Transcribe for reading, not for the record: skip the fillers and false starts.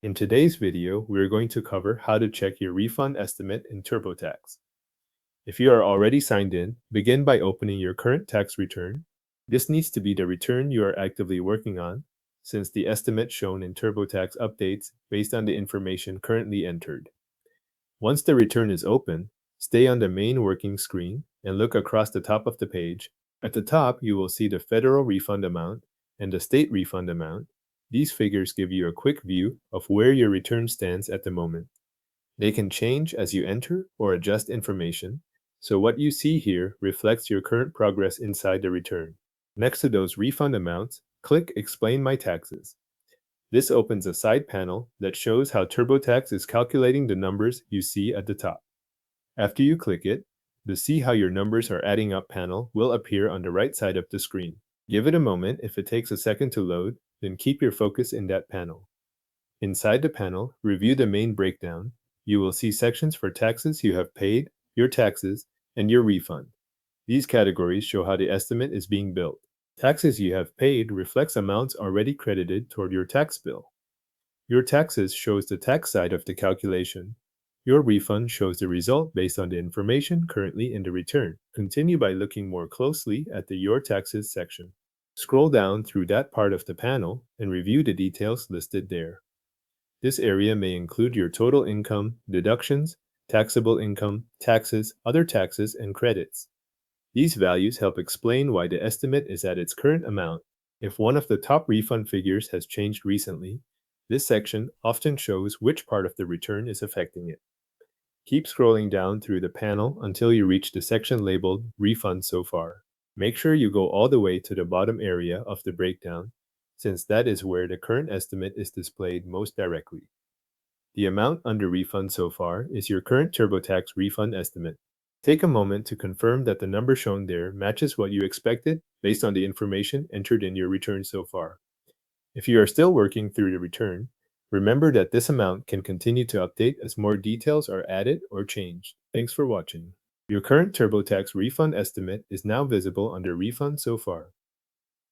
In today's video, we are going to cover how to check your refund estimate in TurboTax. If you are already signed in, begin by opening your current tax return. This needs to be the return you are actively working on, since the estimate shown in TurboTax updates based on the information currently entered. Once the return is open, stay on the main working screen and look across the top of the page. At the top, you will see the federal refund amount and the state refund amount. These figures give you a quick view of where your return stands at the moment. They can change as you enter or adjust information, so what you see here reflects your current progress inside the return. Next to those refund amounts, click Explain My Taxes. This opens a side panel that shows how TurboTax is calculating the numbers you see at the top. After you click it, the See How Your Numbers Are Adding Up panel will appear on the right side of the screen. Give it a moment. If it takes a second to load, then keep your focus in that panel. Inside the panel, review the main breakdown. You will see sections for taxes you have paid, your taxes, and your refund. These categories show how the estimate is being built. Taxes you have paid reflects amounts already credited toward your tax bill. Your taxes shows the tax side of the calculation. Your refund shows the result based on the information currently in the return. Continue by looking more closely at the Your Taxes section. Scroll down through that part of the panel and review the details listed there. This area may include your total income, deductions, taxable income, taxes, other taxes, and credits. These values help explain why the estimate is at its current amount. If one of the top refund figures has changed recently, this section often shows which part of the return is affecting it. Keep scrolling down through the panel until you reach the section labeled Refund So Far. Make sure you go all the way to the bottom area of the breakdown, since that is where the current estimate is displayed most directly. The amount under Refund So Far is your current TurboTax refund estimate. Take a moment to confirm that the number shown there matches what you expected based on the information entered in your return so far. If you are still working through the return, remember that this amount can continue to update as more details are added or changed. Thanks for watching. Your current TurboTax refund estimate is now visible under Refund So Far.